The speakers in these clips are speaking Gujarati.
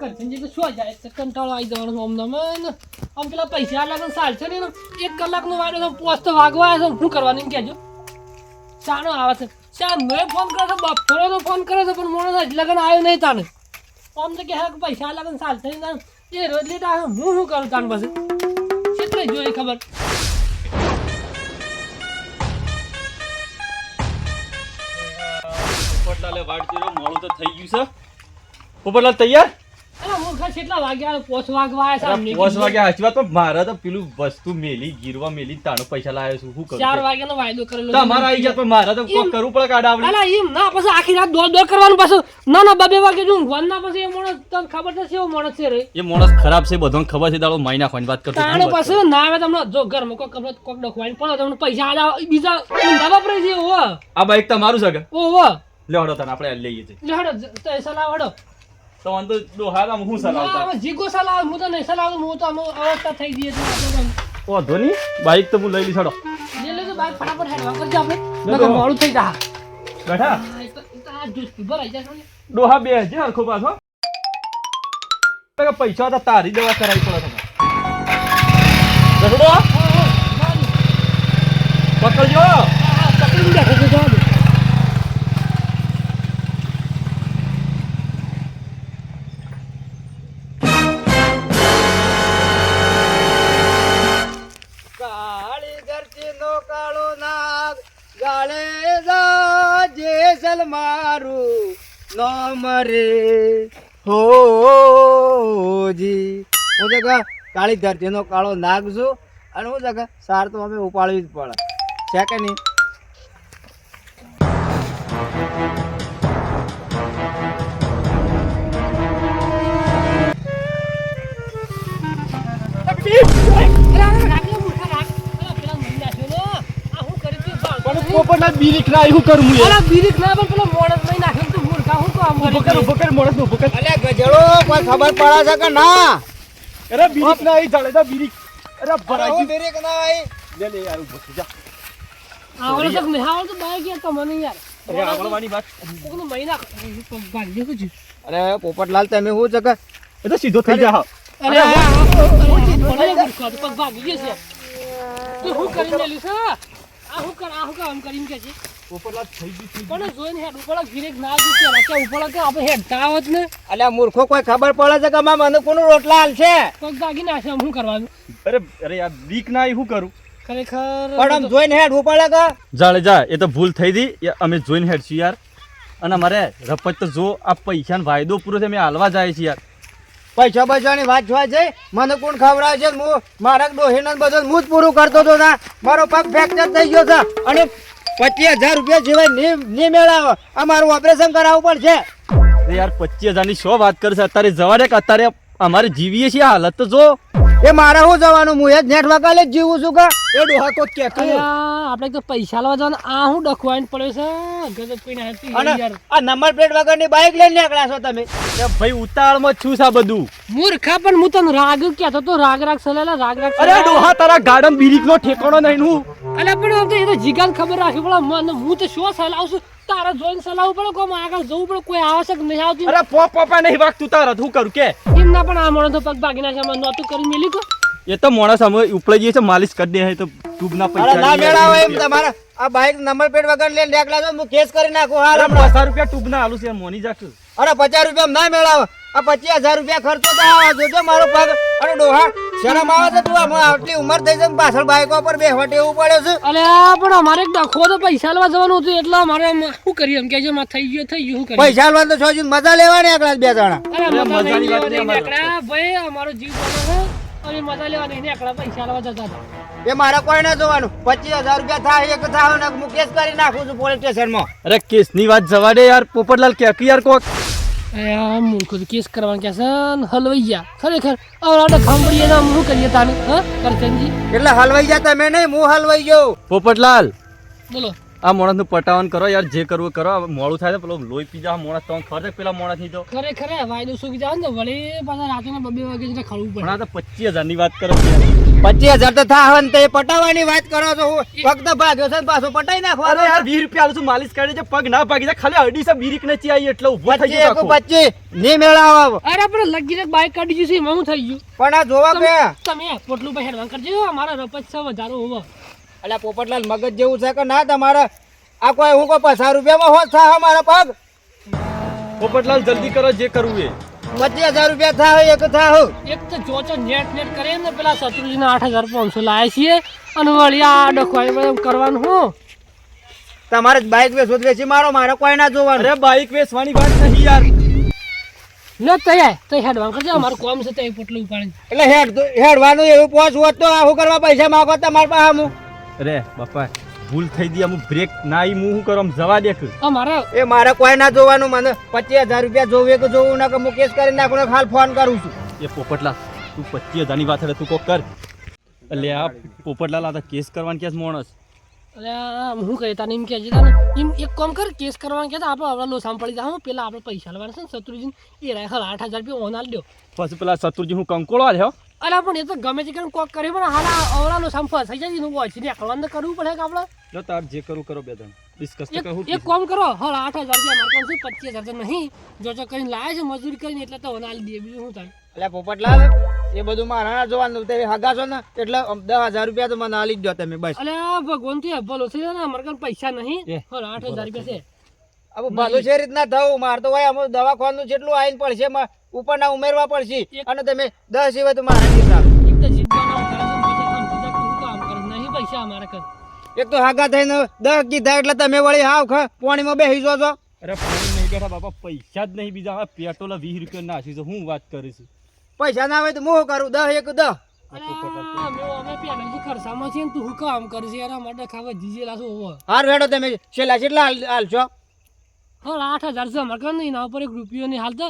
કરશનજી તો શું જાય કંટાળો આવી જવાનો આમ આમ પેલા પૈસા લાગે સાલ છે ને 1 કલાકનો વાડો તો પોસ્ટ વાગવા આવે છે શું કરવાનું એમ કહેજો શાનો આવે છે શા મેં ફોન કર્યો તો બપોરે તો ફોન કર્યો તો પણ મોણસ હજી લગન આવ્યો નહીં તાને આમ તો કે પૈસા લાગે સાલ છે ને એ રોજ લેટ આવે હું શું કરું તાન પાસે કેટલે જોઈ ખબર પોપટલાલે વાડ ચીરો મોડું તો થઈ ગયું છે પોપટલાલ તૈયાર અરે મૂર્ખા કેટલા વાગ્યા 5 વાગવા આવ્યા સામે 5 વાગ્યા સાચી વાત પણ મારે તો પેલું વસ્તુ મેલી ગીરવા મેલી તાણો પૈસા લાવ્યો છું શું કરું 4 વાગ્યાનો વાયદો કરેલો તમારા આવી જાય પણ મારે તો કોક કરવું પડે કાડાવડી અલા એમ ના પછી આખી રાત દોડ કરવાનું પાછું ના 2 વાગે જો ઊંઘવાનું ના પછી એ માણસ તને ખબર છે કેવો માણસ છે રે એ માણસ ખરાબ છે બધાને ખબર છે દાડો માઈ નાખવાની વાત કરતો તાણે પાછું ના આવે તમને જો ઘરમાં કોક ડખવાઈને પણ તમને પૈસા આલા બીજા ઊંધા વાપરે છે ઓ આ બાઈક તમારું છે કે ઓ લેવડો તને આપણે લઈએ છે લેડો તો સલાહ વડો તો આમ તો ડોહાલા હું સલાવતા ના જીગો સલાહ હું તો નહીં સલાહ હું તો અવસ્થા થઈ ગઈ છે આપણે ઓ ધોની બાઈક તો હું લઈ લી છોડો લે લેજો બાઈક ફટાફટ હેડવા કરજો આપણે નકર મોડું થઈ જા બેઠા આ જૂસ ભરાઈ જશે ને ડોહા બે જે હરખો પાછો પૈસા તો તારી દવા કરાવી પડે તમે પકડજો પકડી બેઠો છે જવા દે મારું નામ રે હોજી હું જગા કાળી ધરતીનો કાળો નાગ છું અને હું જગા સાર તો અમે ઉપાડવી જ પડે છે કે નહીં પોપટના બીરીક ના હું કરું હું અલા બીરીક ના પણ પેલો મોણસ નહીં નાખે તું મૂર્ખા હું કામ કરી બકર મોણસ નો બકર અલ્યા ગજડો કોઈ ખબર પડે છે કે ના અરે બીરીક ના આવી જાળે તો બીરીક અરે ભરાઈ બેરેક ના આવી લે લે યાર ઉભો થઈ જા આવડે તો નહીં આવડે તો બાઈક યાર તમને યાર અરે આગળવાની વાત કોકનો મહિના ભાગી દેખો છું અરે પોપટલાલ તમે શું છે કે એ તો સીધો થઈ જા અરે પગ ભાગી ગયો છે તું હું કરીને લેલું છે હું કામ કરીને કે છે પોપટલાલ થઈ ગઈ પણ જોઈને હેડ ઉપર ગીરેક ના દીધે કે ઉપર કે આપણે હેડતા આવત ને અલ્યા મૂર્ખો કોઈ ખબર પડે છે કે મને કોનો રોટલા હાલ છે પગ ભાગી નાખે શું કરવાનું અરે યાર બીક ના આવી હું કરું ખરેખર પણ આમ જોઈને હેડ પડે કે જાળે જા એ તો ભૂલ થઈ દી અમે જોઈને હેડ છીએ યાર અને અમારે રપત તો જો આ પૈસાનો વાયદો પૂરો છે અમે હાલવા જાય છે યાર પૈસા બચાવવાની વાત જોવા છે મને કોણ ખવડાવે છે હું મારા ડોહીને બધું હું જ પૂરું કરતો હતો ના મારો પગ ફ્રેક્ચર થઈ ગયો છે અને 25,000 રૂપિયા સિવાય નહીં મેળાવે આ મારું ઓપરેશન કરાવવું પડશે યાર 25,000 ની શું વાત કરે છે અત્યારે જવા દે કે અત્યારે અમારે જીવીએ છીએ હાલત તો જો એ મારે શું જવાનું હું એ જ નેટ વકાલે જ જીવું છું કે એ ડોહા કોક કે આપણે તો પૈસા લેવા જવાનું આ હું ડખવાઈને પડ્યો છે ગજબ કોઈ ના અને આ નંબર પ્લેટ વગરની બાઇક લઈને નીકળ્યા છો તમે ભાઈ ઉતાળમાં છું સા બધું મૂર્ખા પણ હું તને રાગ કહેતો તો રાગ સલેલા રાગ અરે ડોહા તારા ગાર્ડન બીરીક નો ઠેકાણો નહીં હું અલે પણ આમ તો એ તો જીગાન ખબર રાખવી પડે મને હું તો શું સલાહ છું તારા જોઈને સલાહવું પડે કોઈ આગળ જવું પડે કોઈ આવશ્યક નહીં આવતી અરે પોપા નહીં વાગતું તારા હું કરું કે એમ ના પણ આ મોણો તો પગ ભાગી નાખે મને નહોતું કરી મેલી કો એ તો મોણસ અમે ઉપડી જઈએ છે માલિશ કરી દે તો ટ્યુબ ના પૈસા ના મેળાવે એમ તમારા આ બાઇક નંબર પ્લેટ વગર લઈને નીકળ્યા છો હું કેસ કરી નાખું હાલ હમણાં 50 રૂપિયા ટ્યુબ ના આલુ છે મોની જાક અરે 50 રૂપિયા ના મેળાવે આ 25,000 રૂપિયા ખર્ચો થાય જોજો મારો પગ અરે ડોહા શરમ આવે છે તું આટલી ઉંમર થઈ છે પાછળ બાઇકો પર બેહવટ એવું પડે છે અલે પણ અમારે એક ડખો તો પૈસા લેવા જવાનું હતું એટલે અમારે શું કરીએ એમ કે જે માં થઈ ગયું શું કરીએ પૈસા લેવા તો છોજી મજા લેવાની એકલા બે જણા અરે મજાની વાત નહીં એકલા ભાઈ અમારો જીવ બનો અને મજા લેવા નહીં એકલા પૈસા લેવા જતા હતા એ મારે કોઈ ના જોવાનું 25,000 રૂપિયા થાય એક થાય ને હું કેસ કરી નાખું છું પોલીસ સ્ટેશનમાં અરે કેસ ની વાત જવા દે યાર પોપટલાલ કે યાર કોક મૂર્ખો તો કેસ કરવાનું કે છે હલવાઈ ગયા ખરેખર આવડા ખાંભળીએ ના શું કરીએ તાને હા કરચનજી એટલે હલવાઈ જા તમે નહીં હું હલવાઈ જાઉં પોપટલાલ બોલો આ માણસનું પટાવન કરો યાર, જે કરવું કરો. હવે મોડું થાય તો પેલો લોહી પી જાવ માણસ, તમને ખબર છે પેલા માણસ ની તો. ખરેખર વાયદો સુકી જાવ ને વળી પાછા રાતના 2 વાગે જઈને ખડવું પણ પડે. આ તો 25,000 ની વાત કરો યાર. 25,000 તો થાય ને, તે પટાવવાની વાત કરો છો. હું ફક્ત ભાગ્યો છે ને પાછો પટાઈ નાખો. અરે યાર 20 રૂપિયા આલું છું, માલિશ કરી છે, પગ ના ભાગી જાય, ખાલી અડી સે બીરીક ને ચી એટલે ઉભો થઈ ગયો. 25 નહીં મેળાવો. અરે પણ લગીને બાઈક કાઢી ગયું છે એમાં હું થઈ ગયું. પણ આ જોવા કે તમે પોટલું પર હેડવાન કરજો, અમારા રપત છે વધારો હોવો. અલ્યા પોપટલાલ મગજ જેવું છે કે ના તમારે? આ કોઈ હું કોઈ 50 રૂપિયામાં હોત થાય મારા પગ. પોપટલાલ જલ્દી કરો, જે કરવું એ. 25,000 રૂપિયા થાય એક થાય. એક તો જોચો નેટ કરે ને પેલા શત્રુજીના 8,500 લાયા છીએ અને વળી આ ડખવાઈ કરવાનું હું. તમારે જ બાઈક વેચી મારો, મારે કોઈ ના જોવાનું. અરે બાઈક વેચવાની વાત નહીં યાર. લે તૈયાર તો હેડવાન કરજો, અમારું કામ છે તો એ પોટલું ઉપાડી. એટલે હેડવાનું એવું પહોંચ હોત તો આ શું કરવા પૈસા માંગો તમારા પાસે? હું અરે બાપા ભૂલ થઈ ગઈ, અમુક બ્રેક ના આવી, હું શું કરું જવા દે. અમારે એ મારે કોઈ ના જોવાનું. મને 25,000 રૂપિયા જોવે કે જોવું ના કે હું કેસ કરી નાખું ને હાલ ફોન કરું છું. એ પોપટલાલ તું 25,000 ની વાત કરે, તું કોક કર. એટલે આ પોપટલાલ આ તો કેસ કરવાનું કે માણસ. અરે હું કહે તને એમ કહેજે તને એમ એક કામ કર, કેસ કરવાનું કે આપણે હવે લોસામ પડી જાવ. પેલા આપણે પૈસા લેવાના છે ને શત્રુજીને, એ રાખે 8,000 રૂપિયા ઓનાલ દો. પછી પેલા શત્રુજી હું કંકોળો છે. અરે પણ એ તો ગમે તે કરીને કોક કરે, પણ હાલ અવળા લોસામ ફસાઈ જાય એનું વોચ ને એકલાને કરવું પડે કે આપણે. જો તાર જે કરું કરો, બે ત્રણ ડિસ્કસ તો કહું. એક કામ કરો, હાલ 8,000 રૂપિયા મારે કામ છે, 25,000 તો નહીં. જો કરીને લાવે છે મજૂરી કરીને એટલે તો ઓનાલ દે, બીજું શું થાય. એટલે પોપટલાલ એ બધું મારા ના જોવાનું. તમે હગા છો ને એટલે 10,000 રૂપિયા તો મને આલી જ દો તમે બસ. અલે ભગવાન થી ભલો છે ને, અમારે કામ પૈસા નહીં. હાલ 8,000 રૂપિયા છે. હવે ભલું છે રીતના થવું. મારે તો ભાઈ અમુક દવાખાનું જેટલું આવીને પડશે, ઉપરના ઉમેરવા પડશે. અને તમે 10 સિવાય તો મારા નહીં સારું. એક તો જીત બનાવ કરે છે, પછી કામ ધંધા કેવું કામ કરે નહીં, પૈસા અમારે કર. એક તો હાગા થઈને 10 કીધા એટલે તમે વળી હાવ પાણીમાં બેસી જો છો. અરે ફોન નહીં બેઠા બાપા, પૈસા જ નહીં બીજા. હવે પેટ્રોલ 20 રૂપિયા નાખી છે, હું વાત કરીશ. પૈસા ના હોય તો હું શું કરું? 10 એક 10. અમે પહેલાથી ખર્ચામાં છીએ ને તું શું કામ કરશે યાર? અમારે ખાવા જીજેલા શું હોવો. હાર વેડો તમે છેલ્લા કેટલા હાલશો? હા 8,000 છે અમારે કર નહીં, એના ઉપર 1 રૂપિયો નહીં હાલતો.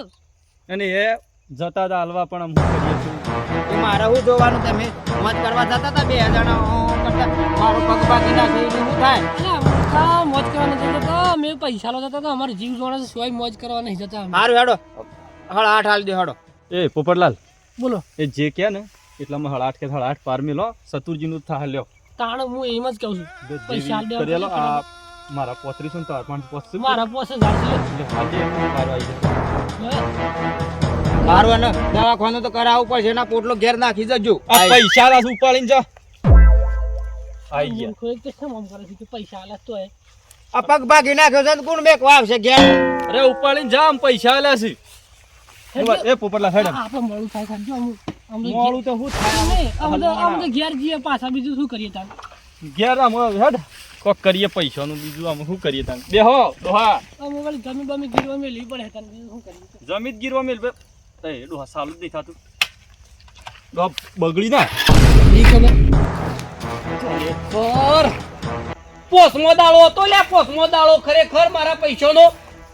અને એ જતા હતા હાલવા પણ આમ શું કરીએ છીએ. એ મારે શું જોવાનું? તમે મત કરવા જતા હતા 2 જણા કરતા મારો પગ બાકી નાખે એટલે શું થાય? એટલે અમે મોજ કરવા નથી જતા, અમે પૈસા લો જતા હતા. અમારે જીવ જોડે સિવાય મોજ કરવા નહીં જતા. હાર વેડો 8.5 હાલ દે હડો. એ પોપટલાલ બોલો એ જે કે ને એટલામાં 8.5 કે 8.5 પાર મેલો. શત્રુજીનું થા લ્યો તાણ હું એમ જ કહું છું, પૈસા હાલ કરી આલો. દેવા. આ મારા 35 ને તાર 5 મારા પાસે જ હાલશે. એટલે હાજે વાર આવી જાય. હારવા ને દવાખાનું તો કરાવવું પડશે. એના પોટલો ઘેર નાખી જજો. આ પૈસા રાસ ઉપાડીને જા. આઈ ગયા. કોઈ તો કેમ આમ કરે છે કે પૈસા હાલે તો એ આ પગ ભાગી નાખ્યો છે ને કોણ બેકવા આવશે ઘેર? અરે ઉપાડીને જા, આમ પૈસા આલ્યા છે. એ પોપટલાલ હેડ. આપણે મળું થાય ખાજો. મોડું તો શું થાય? અમને ઘેર જઈએ પાછા, બીજું શું કરીએ તાર? ઘેર આમ હેડ કોક કરીએ પૈસાનું, બીજું આમ શું કરીએ તાન? બેહો ડોહા. અમે વળી જમીન બમી ગીરવા મેલી પડે તાર, બીજું શું કરીએ? જમીત ગીરવા મેલ બે. એ ડોહા સાલું જ નહીં થાતું. ડોહા બગડી ના. ઈ ખબર પર પોસમો દાળો હતો લ્યા, પોસમો દાળો ખરેખર મારા પૈસાનો.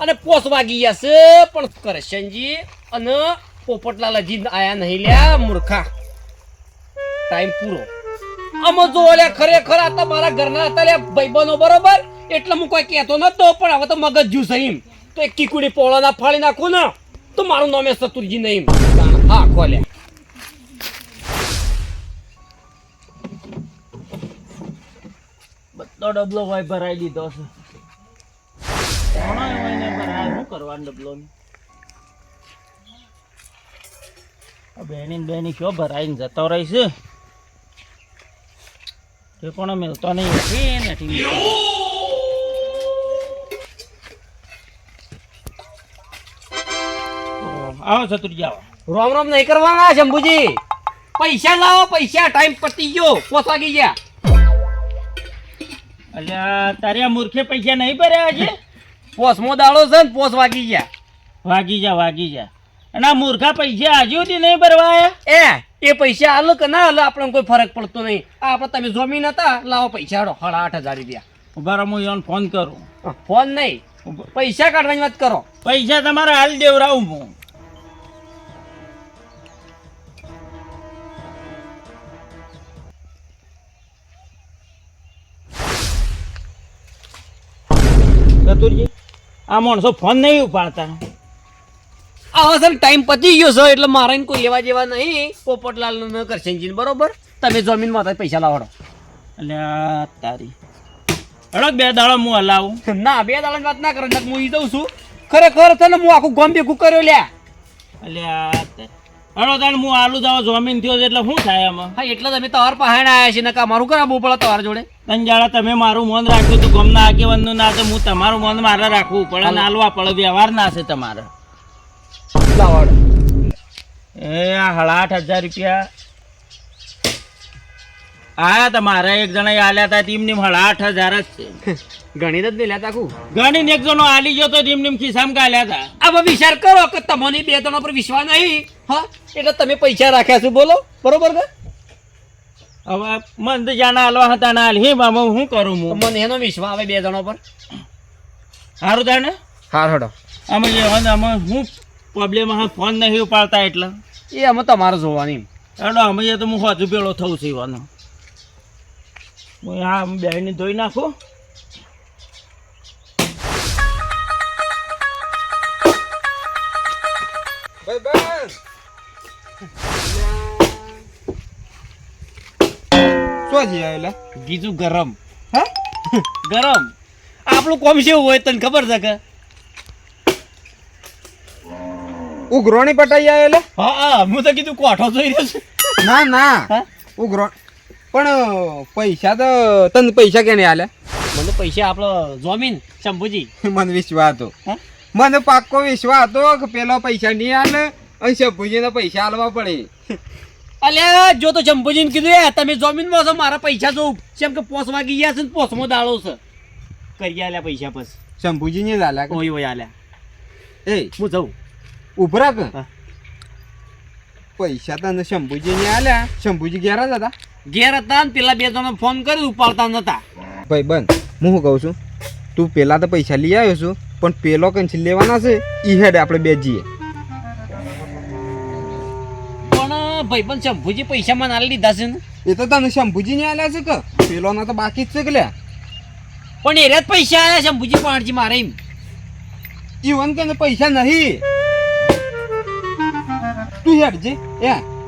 અને પોસ વાગી ગયા છે પણ કરશનજી અને પોપટલાલ હજી આયા નહીં લ્યા મૂર્ખા. ટાઈમ પૂરો. અમે જો લ્યા ખરેખર આ તમારા ઘરના હતા લ્યા ભાઈબંધો બરોબર, એટલે હું કોઈ કહેતો નતો, પણ હવે તો મગજ જ્યુ છે એમ. તો એક કીકુડી પોળો ના ફાળી નાખું ને તો મારું નામ શત્રુજી નહીં. હા ખોલ્યા બધો ડબલો ભાઈ ભરાઈ દીધો છે. શું કરવાનું ડબલો બેની બેની કયો ભરાઈને જતો રહીશ તે પણ મેળતો નહીં. આવો ચતુરજી આવો. રોમ રોમ નહીં કરવાના શંભુજી, પૈસા લાવો પૈસા. ટાઈમ પતી ગયો, પોસ વાગી ગયા. અલ્યા તારે આ મૂર્ખે પૈસા નહીં ભર્યા છે? પોસમો દાડો છે ને પોસ વાગી ગયા. વાગી જા. અને આ મૂર્ખા પૈસા હજુ સુધી નહીં ભરવા આયા? એ પૈસા હાલો કે ના હાલો આપણને કોઈ ફરક પડતો નહીં. આ આપણે તમે જમીન હતા લાવો પૈસા હાલો 8,500 રૂપિયા. ઉભા રહો, હું એને ફોન કરું. ફોન નહીં, પૈસા કાઢવાની વાત કરો. પૈસા તમારે હાલ દેવરાવું હું. આ માણસો ફોન નહીં ઉપાડતા. આવા સર ટાઈમ પતી ગયો છે એટલે મારે એને કોઈ લેવા જેવા નહીં. પોપટલાલ ને કરશનજી બરોબર. તમે જમીન માં પૈસા લાવડો. અલ્યા તારી અડક 2 દાડા હું હલાવું. ના 2 દાડાની વાત ના કરો. હું ઈ દઉં છું ખરેખર તને હું આખું ગામ ભેગું કર્યો લ્યા. અલ્યા હળો તાણ હું આલુ જાવ જમીન થયો છે એટલે શું થાય આમાં? હા એટલે તમે તમાર પહાણ આવ્યા છે નકા મારું કરાવવું પડે તમારા જોડે. 3 દાડા તમે મારું મન રાખ્યું તું ગમના આગેવાનનું ના તો હું તમારું મન મારે રાખવું પડે ને આલવા પડે. વ્યવહાર ના છે તમારે. લાવડો. એ આ 8,500 રૂપિયા આયા તમારા એક જણા આલ્યા હતા ટીમની 8,500 જ છે. ગણિત જ નહીં લેતા આખું. ગણીને એક જણો આલી ગયો તો ટીમની ખિસ્સામાં કાલ્યા હતા. આમાં વિચાર કરો કે તમને 2 જણા પર વિશ્વાસ નહીં. હા એટલે તમે પૈસા રાખ્યા છે બોલો બરોબર કે હવે મન તો જાના હાલવા હતા ના હાલ હે મામા હું કરું હું મને એનો વિશ્વાસ આવે 2 જણા પર. સારું તાણે હા હડો. આમાં જે આમાં હું પ્રોબ્લેમ હા ફોન નહીં ઉપાડતા એટલે એ અમે તમારે જોવાની. હેડો અમે તો હું હજુ પેલો થઉં છું ઈવાનો. હું આ બેહીને ધોઈ નાખું. ગીજું ગરમ. હા ગરમ. આપણું કોમ શું હોય તને ખબર છે કે ઉઘરોણી પટાઈ આવેલા. હા હા હું તો કીધું કોઠો જોઈ રહ્યો છું. ના ના હા? ઉઘરો પણ પૈસા તો તને પૈસા કેને આલ્યા? મને પૈસા આપણો જમીન શંભુજી. મને વિશ્વાસ હતો. હા? મને પાક્કો વિશ્વાસ હતો કે પેલો પૈસા નહીં આલે અને શંભુજીને પૈસા આલવા પડે. અલ્યા જો તો શંભુજીને કીધું એ તમે જમીનમાં છો મારા પૈસા જો કેમ કે પોસ વાગી ગયા છે ને પોસમાં દાળો છે કરી આલ્યા પૈસા પછી. શંભુજીને જ આલ્યા કે? ઓય ઓય આલ્યા. એ હું જઉં. ઉભરા કે હા. પૈસા તને શંભુજીને આલ્યા. શંભુજી ઘેર જ હતા. ઘેર હતા ને પેલા 2 જણા ફોન કરી ઉપાડતા નતા. ભાઈ બંધ હું શું કહું છું, તું પેલા તો પૈસા લઈ આવ્યો છું પણ પેલો કંઈ લેવાના છે ઈ હેડ આપણે 2 જઈએ. પણ ભાઈ પણ શંભુજી પૈસા મને આલી દીધા છે ને. એ તો તને શંભુજીને આલ્યા છે કે પેલોના તો બાકી જ છે કે લ્યા. પણ એ જ પૈસા આયા શંભુજી પાણજી મારે એમ. ઈવન તને પૈસા નહીં. તું હેડ જે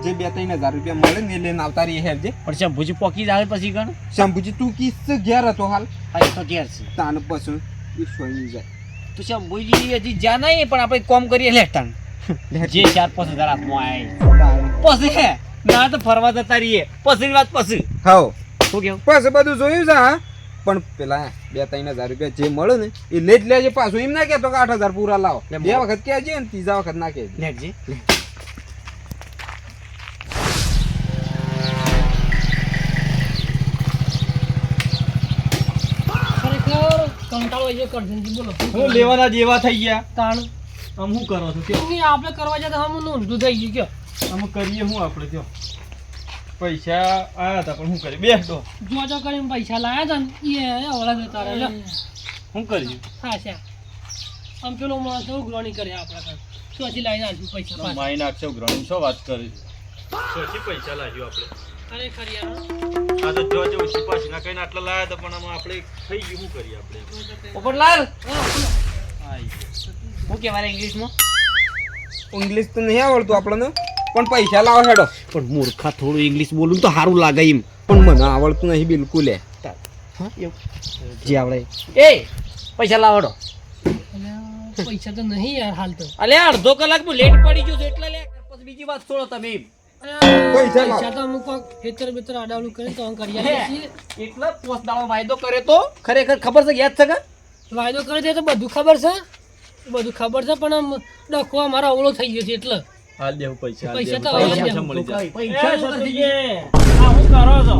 જે 2-3 હજાર રૂપિયા મળે ને એ લઈને આવતા રહી હેડ જે. પણ શંભુજી પોકી જ આવે પછી ગણ. શંભુજી તું કિસ ઘેર હતો હાલ હા એ તો ઘેર છે. તાને પસંદ વિશ્વની જાય. તો શંભુજી હજી જ્યાં નહીં પણ આપણે કોમ કરીએ લેતા જે 4-5 હજાર હાથમાં આવ્યા પછી ના તો ફરવા જતા રહીએ પછી વાત પછી. હાઉ શું કેવું પછી બધું જોયું છે. હા પણ પેલા 2-3 હજાર રૂપિયા જે મળે ને એ લે જ લેજે પાછું. એમ ના કહેતો કે 8,000 પૂરા લાવો. 2 વખત કહેજે ને 3જા વખત ના કહેજે. લેખજી. ખરેખર કંટાળો આવી ગયો કરશનજી બોલો. હું લેવાના જેવા થઈ ગયા. તાણ આમ શું કરો છો કયો? નહીં આપણે કરવા જતા હમ ઊંધું થઈ ગયું કયો. આમ કરીએ શું આપણે કયો? પૈસા આયા હતા પણ શું કરીએ? બેસ દો. જોજો કરીને પૈસા લાયા હતા ને એ ઓળા જતા રહે. શું કરીએ? હા છે આમ પેલો માણસ ઉઘરાણી કરે આપણા કામ ચોથી લાઈને આપ્યું પૈસા પાછા. માઈ નાખશે ઉઘરાણી શું વાત કરી? સોચી પૈસા લાગ્યો આપણે. ખરેખર યાર આ તો જો જો સિપાસી ના કઈને આટલા લાયા હતા પણ આમાં આપણે થઈ ગયું. શું કરીએ આપણે? પોપટલાલ આઈ હું કહેવાય ઇંગ્લિશમાં ઇંગ્લિશ તો નહીં આવડતું આપણને પણ પૈસા લાવો હેડો. પણ મૂર્ખા થોડું ઇંગ્લિશ બોલું તો સારું લાગે એમ. પણ મને આવડતું નહીં બિલકુલ. જે આવડે એ પૈસા લાવડો. અલ્યા, પૈસા તો નહીં યાર હાલ તો. અલ્યા અડધો કલાક હું લેટ પડી ગયો છું એટલે લે પછી બીજી વાત છોડો તમે એમ. અલ્યા, પૈસા લાવ. પૈસા તો અમુક ખેતર બેતર આડાવડું કરીને તો કરી આલીએ છીએ. એટલે પોસ દાડો વાયદો કરે તો ખરેખર ખબર છે યાદ છે કે વાયદો કરી દે તો બધું ખબર છે બધું ખબર છે પણ આમ ડખો અમારો અવળો થઈ ગયો છે એટલે હાલ દેવું પૈસા. પૈસા તો હાલ હવે દેવું. જ પૈસા મળી દેવું. જાય. એ સતીજી, આ શું કરો છો?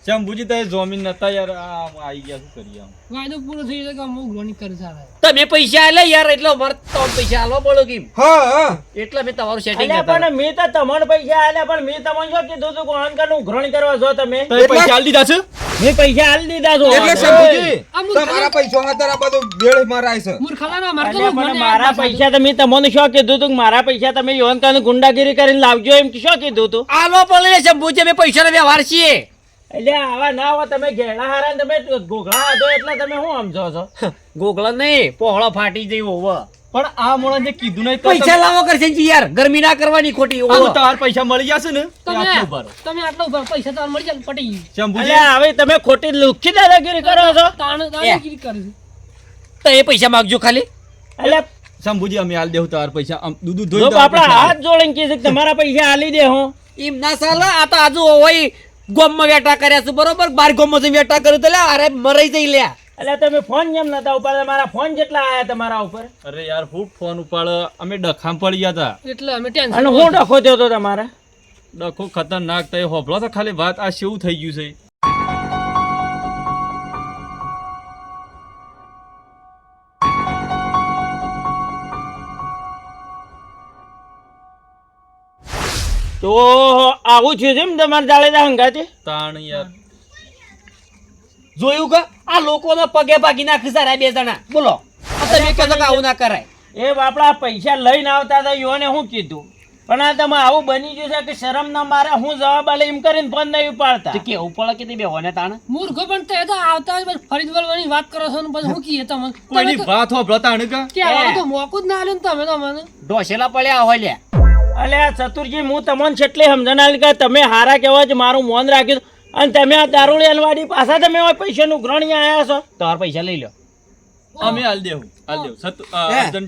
શંભુજી તો જમીન નતા યાર. આ આવી ગયા શું કરીએ આમ? વાયદો પૂરો થઈ ગયો કે અમુક ઉઘરાણી કરી છે તમે પૈસા આલે યાર એટલે અમારે તો પૈસા આલવા બોલો કેમ હા હા એટલે મેં તમારું સેટિંગ અલ્યા કરતા પણ મેં તો તમને પૈસા આલ્યા પણ મેં તમને શું કીધું તું કોણ કાનું ઉઘરાણી કરવા છો તમે? તમે પૈસા હાલ દીધા છે? મેં પૈસા આલી દીધા છો. એટલે શંભુજી આ મૂર્ખ તમારા પૈસા હતા આ બધું વેળ મારાય છે. મૂર્ખાના અમારે તો અલ્યા પણ ઉઘરાણી મારા આ પૈસા તો મેં તમને શું કીધું તું કે મારા પૈસા તમે યોન કાનું ગુંડાગીરી કરીને લાવજો એમ શું કીધું તું? આલો બોલે શંભુજી અમે પૈસાનો વ્યવહાર છીએ એટલે આવા ના હોય તમે ઘેડા હારા ને તમે ઘોઘળા હતો એટલે તમે શું સમજો છો? ગોગળા નહીં પહોળો ફાટી જઈ હોવ પણ આ મોણા જે કીધું નહીં તો પૈસા લાવો કરશનજી યાર ગરમી ના કરવાની ખોટી આમ હોવ તમારા પૈસા મળી જશે ને તો તમે આટલું ભરો તમે આટલો ઉભા પૈસા તમારે મળી જાય ને પટી ગયું. શંભુજી એટલે હવે તમે ખોટી લુખી દાદાગીરી કરો છો. દાદાગીરી કરે છે. તો એ પૈસા માગજો ખાલી એટલે શંભુજી અમે હાલ દેવું તમારા પૈસા આમ દૂધ જો ધોઈ દો આપણા હાથ જોડીને કહે છે કે તમારા પૈસા આલી દે હું. એમ ના સાલે આ તો આજુ હોય ગોમમાં વેટા કર્યા છે બરોબર બાર ગોમમાં જઈને વેટા કર્યું તો લે અરે મરાઈ જઈ લ્યા એટલે તમે ફોન કેમ નતા ઉપાડતા? મારા ફોન જેટલા આયા તમારા ઉપર અરે યાર હું ફોન ઉપાડ અમે ડખામ પડી ગયા હતા એટલે અમે અને ટેન્શન હું ડખો થયો હતો તમારા. ડખો ખતરનાક તો હોભળો તો ખાલી વાત આ શેવું થઈ ગયું છે તો આવું થયું છે એમ તમારે જાડેજા હંગાતે? તાણ યાર જોયું કે આ લોકોના પગે ભાગી નાખી સારા બે જણા બોલો આ તમે કહો છો કે આવું ના કરાય એ બાપડા પૈસા લઈને આવતા હતા યોને હું કીધું પણ આ તમે આવું બની ગયું છે કે શરમ ના મારે હું જવાબ આલે એમ કરીને ફોન નહીં ઉપાડતા. તો કેવું પડે કે તે બેહોને તાણ મૂર્ખો પણ તે તો આવતા હોય બસ ફરી વળવાની વાત કરો છો ને પછી હું કીએ તમને કોઈની વાત હોભળો તાણ કા કે આવું તો મોકું જ ના આલ્યું ને તમે તો મને ઢોસેલા પડ્યા હોય લ્યા અલે આ ચતુરજી હું તમને છેટલી સમજણ આલી કે તમે હારા કહેવા છે મારું મોન રાખ્યું અને તમે આ દારૂડિયાની વાડી પાછા તમે પૈસાનું ગ્રહણી આયા છો. તમારા પૈસા લઈ લો અમે હાલ દેવું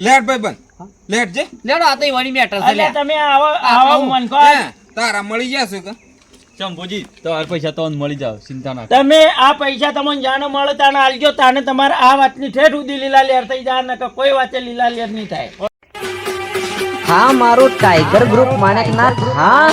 લેટ ભાઈ બંધ લેટ જે લેડો આ તો ઈવાની મેટર છે એટલે લ્યા તમે આવો મનકો તારા મળી જશે કે શંભુજી તમારા પૈસા તો મળી જાવ ચિંતા ના તમે આ પૈસા તમને જાણે મળે તાને આલજો તાને તમારે આ વાતની ઠેઠ સુધી લીલા લેર થઈ જાય ને કે કોઈ વાતે લીલા લેર નહીં થાય. હા મારું ટાઈગર ગ્રુપ માણેકનાથ હા